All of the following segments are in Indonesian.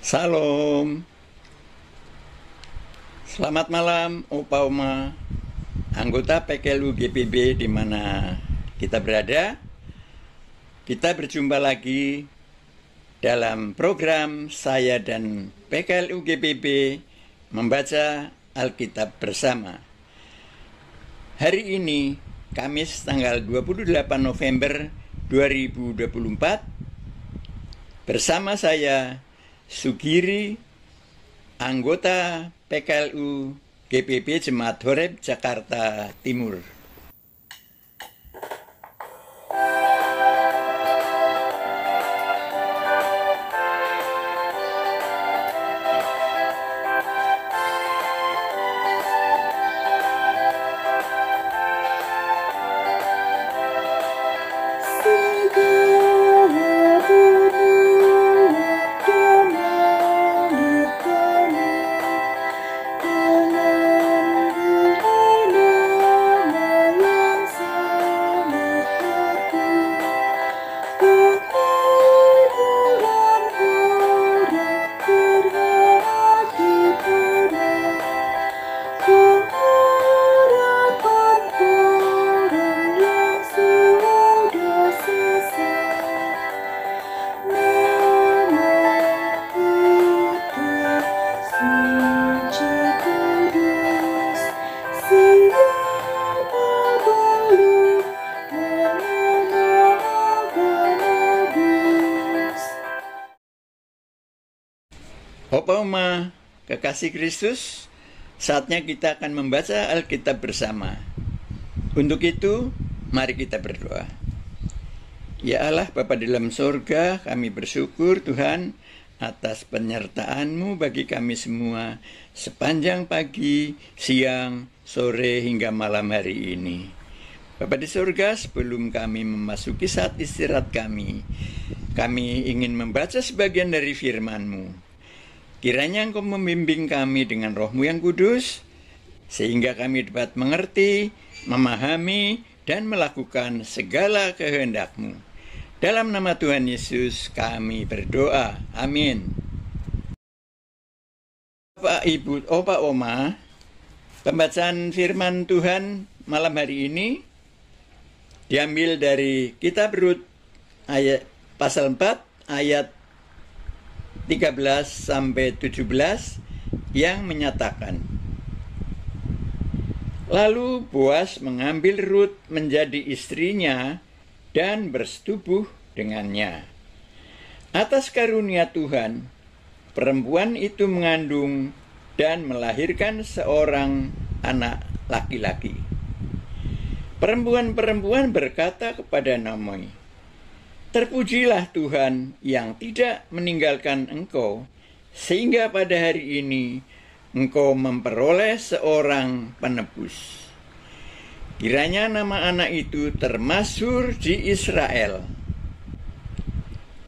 Salam, selamat malam Opa Oma, anggota PKLU GPB di mana kita berada. Kita berjumpa lagi dalam program saya dan PKLU GPB membaca Alkitab bersama. Hari ini, Kamis tanggal 28 November 2024, bersama saya Sugiri, anggota PKLU GPB Jemaat Horeb Jakarta Timur. Opa Oma, kekasih Kristus, saatnya kita akan membaca Alkitab bersama. Untuk itu, mari kita berdoa. Ya Allah, Bapa di dalam sorga, kami bersyukur Tuhan atas penyertaan-Mu bagi kami semua sepanjang pagi, siang, sore, hingga malam hari ini. Bapa di sorga, sebelum kami memasuki saat istirahat kami ingin membaca sebagian dari firman-Mu. Kiranya Engkau membimbing kami dengan Roh-Mu yang kudus, sehingga kami dapat mengerti, memahami, dan melakukan segala kehendak-Mu. Dalam nama Tuhan Yesus kami berdoa. Amin. Bapak, Ibu, Opa, Oma, pembacaan firman Tuhan malam hari ini diambil dari Kitab Rut ayat pasal 4 ayat 13 sampai 17 yang menyatakan, lalu Boas mengambil Rut menjadi istrinya dan bersetubuh dengannya. Atas karunia Tuhan, perempuan itu mengandung dan melahirkan seorang anak laki-laki. Perempuan-perempuan berkata kepada Naomi, terpujilah Tuhan yang tidak meninggalkan engkau, sehingga pada hari ini engkau memperoleh seorang penebus. Kiranya nama anak itu termasyhur di Israel.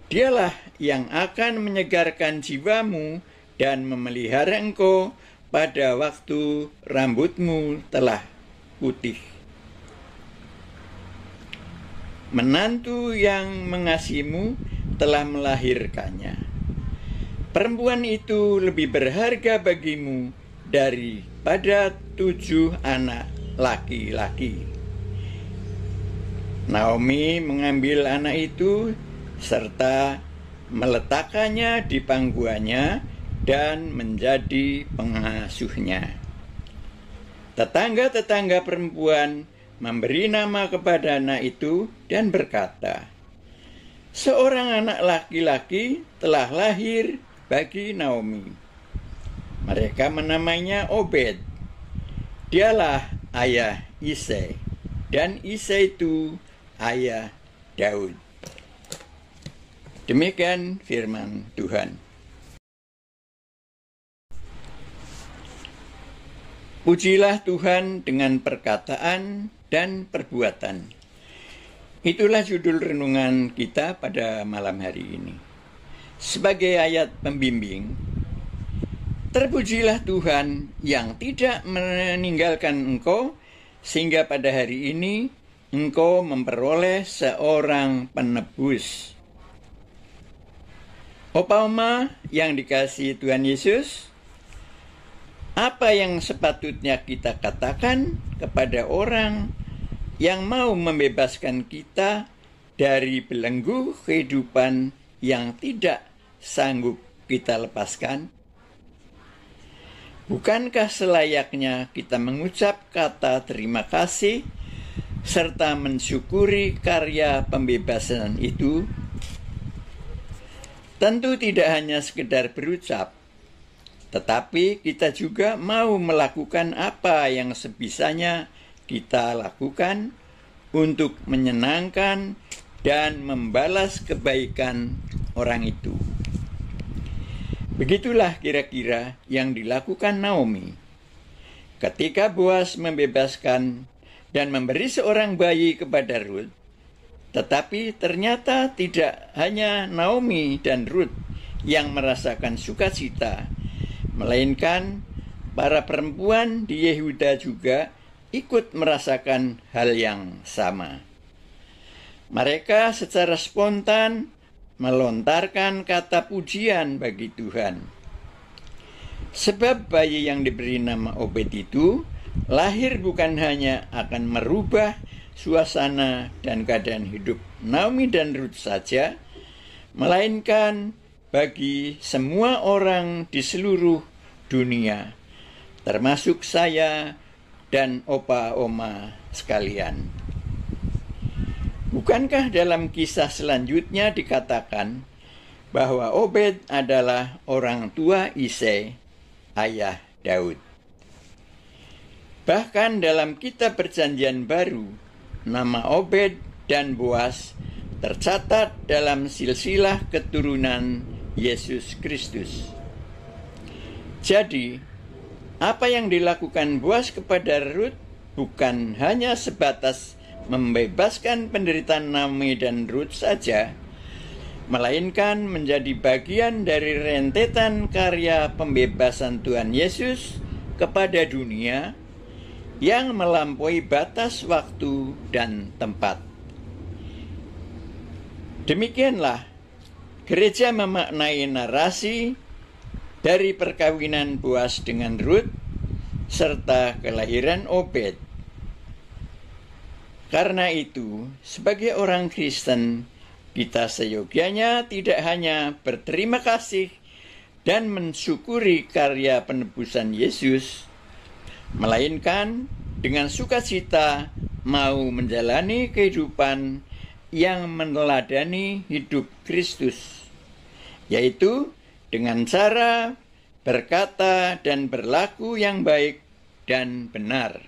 Dialah yang akan menyegarkan jiwamu dan memelihara engkau pada waktu rambutmu telah putih. Menantu yang mengasihimu telah melahirkannya. Perempuan itu lebih berharga bagimu daripada 7 anak laki-laki. Naomi mengambil anak itu serta meletakkannya di pangkuannya dan menjadi pengasuhnya. Tetangga-tetangga perempuan memberi nama kepada anak itu dan berkata, seorang anak laki-laki telah lahir bagi Naomi. Mereka menamainya Obed. Dialah ayah Isai, dan Isai itu ayah Daud. Demikian firman Tuhan. Pujilah Tuhan dengan perkataan dan perbuatan. Itulah judul renungan kita pada malam hari ini. Sebagai ayat pembimbing, terpujilah Tuhan yang tidak meninggalkan engkau, sehingga pada hari ini engkau memperoleh seorang penebus. Opa Oma yang dikasihi Tuhan Yesus, apa yang sepatutnya kita katakan kepada orang yang mau membebaskan kita dari belenggu kehidupan yang tidak sanggup kita lepaskan? Bukankah selayaknya kita mengucap kata terima kasih serta mensyukuri karya pembebasan itu? Tentu tidak hanya sekedar berucap, tetapi kita juga mau melakukan apa yang sebisanya kita lakukan untuk menyenangkan dan membalas kebaikan orang itu. Begitulah kira-kira yang dilakukan Naomi. Ketika Boas membebaskan dan memberi seorang bayi kepada Ruth, tetapi ternyata tidak hanya Naomi dan Ruth yang merasakan sukacita, melainkan para perempuan di Yehuda juga ikut merasakan hal yang sama. Mereka secara spontan melontarkan kata pujian bagi Tuhan. Sebab bayi yang diberi nama Obed itu lahir bukan hanya akan merubah suasana dan keadaan hidup Naomi dan Ruth saja, melainkan bagi semua orang di seluruh dunia, termasuk saya dan opa oma sekalian. Bukankah dalam kisah selanjutnya dikatakan bahwa Obed adalah orang tua Isai, ayah Daud? Bahkan dalam kitab Perjanjian Baru, nama Obed dan Boas tercatat dalam silsilah keturunan Yesus Kristus. Jadi, apa yang dilakukan Boas kepada Ruth bukan hanya sebatas membebaskan penderitaan Naomi dan Ruth saja, melainkan menjadi bagian dari rentetan karya pembebasan Tuhan Yesus kepada dunia yang melampaui batas waktu dan tempat. Demikianlah gereja memaknai narasi dari perkawinan Boas dengan Ruth serta kelahiran Obed. Karena itu, sebagai orang Kristen, kita seyogianya tidak hanya berterima kasih dan mensyukuri karya penebusan Yesus, melainkan dengan sukacita mau menjalani kehidupan yang meneladani hidup Kristus, yaitu dengan cara berkata dan berlaku yang baik dan benar,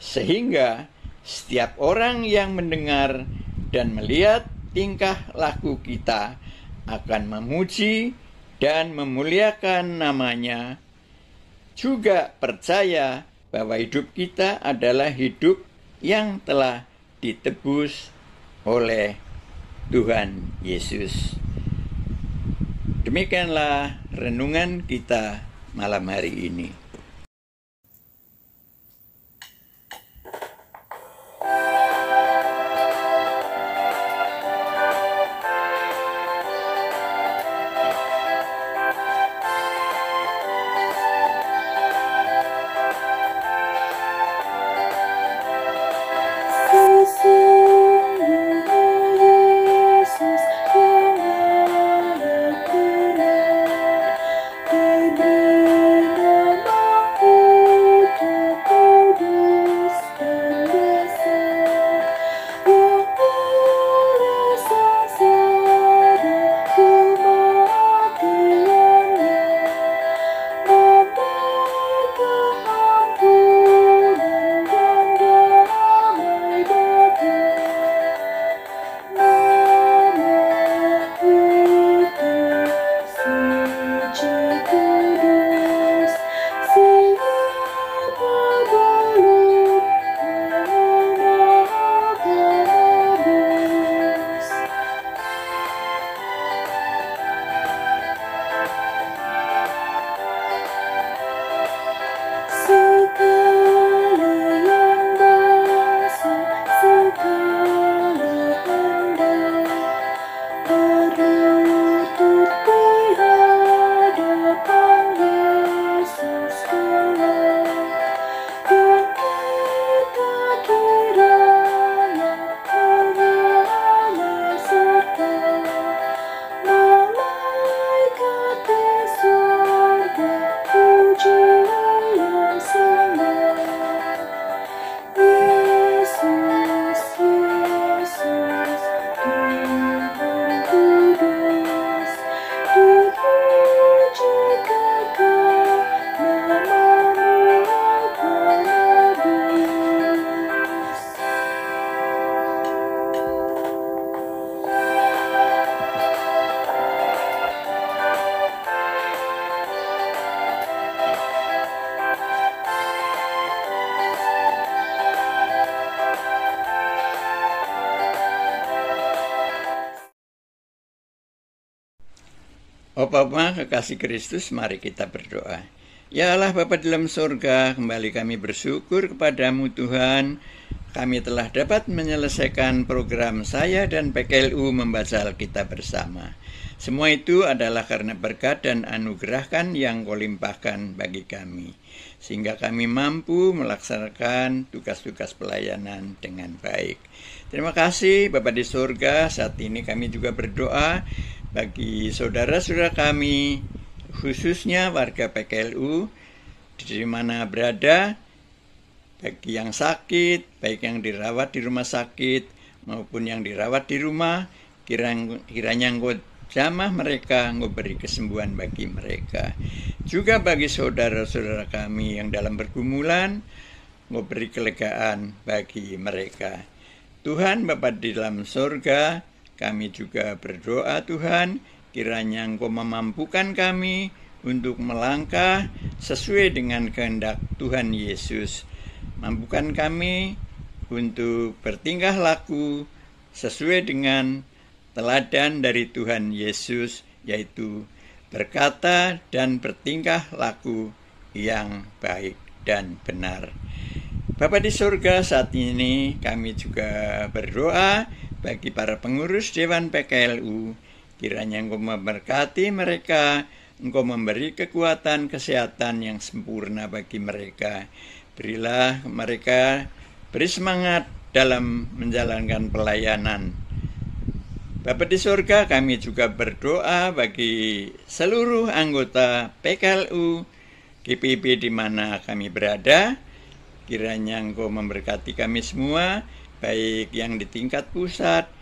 sehingga setiap orang yang mendengar dan melihat tingkah laku kita akan memuji dan memuliakan namanya, juga percaya bahwa hidup kita adalah hidup yang telah ditebus oleh Tuhan Yesus. Demikianlah renungan kita malam hari ini. Oma kekasih Kristus, mari kita berdoa. Ya Allah Bapa dalam surga, kembali kami bersyukur kepadamu Tuhan. Kami telah dapat menyelesaikan program saya dan PKLU membaca Alkitab bersama. Semua itu adalah karena berkat dan anugerahkan yang Kau limpahkan bagi kami, sehingga kami mampu melaksanakan tugas-tugas pelayanan dengan baik. Terima kasih Bapa di surga. Saat ini kami juga berdoa bagi saudara-saudara kami, khususnya warga PKLU, di mana berada, bagi yang sakit, baik yang dirawat di rumah sakit maupun yang dirawat di rumah, kiranya Engkau jamah mereka, Engkau beri kesembuhan bagi mereka. Juga bagi saudara-saudara kami yang dalam pergumulan, Engkau beri kelegaan bagi mereka. Tuhan Bapa di dalam surga, kami juga berdoa Tuhan, kiranya Engkau memampukan kami untuk melangkah sesuai dengan kehendak Tuhan Yesus. Mampukan kami untuk bertingkah laku sesuai dengan teladan dari Tuhan Yesus, yaitu berkata dan bertingkah laku yang baik dan benar. Bapa di surga, saat ini kami juga berdoa bagi para pengurus Dewan PKLU, kiranya Engkau memberkati mereka, Engkau memberi kekuatan kesehatan yang sempurna bagi mereka. Berilah mereka beri semangat dalam menjalankan pelayanan. Bapa di surga, kami juga berdoa bagi seluruh anggota PKLU GPIB di mana kami berada. Kiranya Engkau memberkati kami semua, baik yang di tingkat pusat,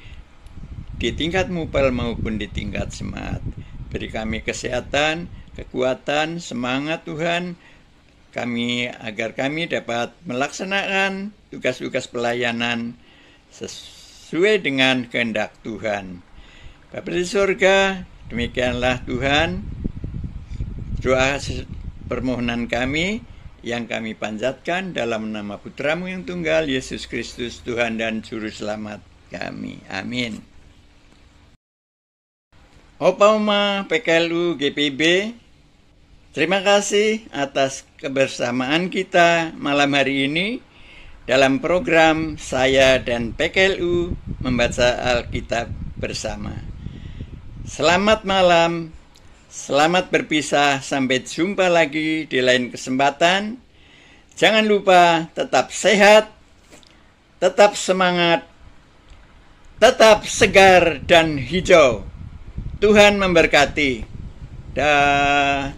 di tingkat mupel maupun di tingkat semat. Beri kami kesehatan, kekuatan, semangat Tuhan, agar kami dapat melaksanakan tugas-tugas pelayanan sesuai dengan kehendak Tuhan. Bapa di surga, demikianlah Tuhan doa permohonan kami yang kami panjatkan dalam nama Putra-Mu yang tunggal, Yesus Kristus, Tuhan dan Juru Selamat kami. Amin. Oma PKLU GPIB, terima kasih atas kebersamaan kita malam hari ini dalam program saya dan PKLU membaca Alkitab bersama. Selamat malam, selamat berpisah, sampai jumpa lagi di lain kesempatan. Jangan lupa tetap sehat, tetap semangat, tetap segar dan hijau. Tuhan memberkati. Dah.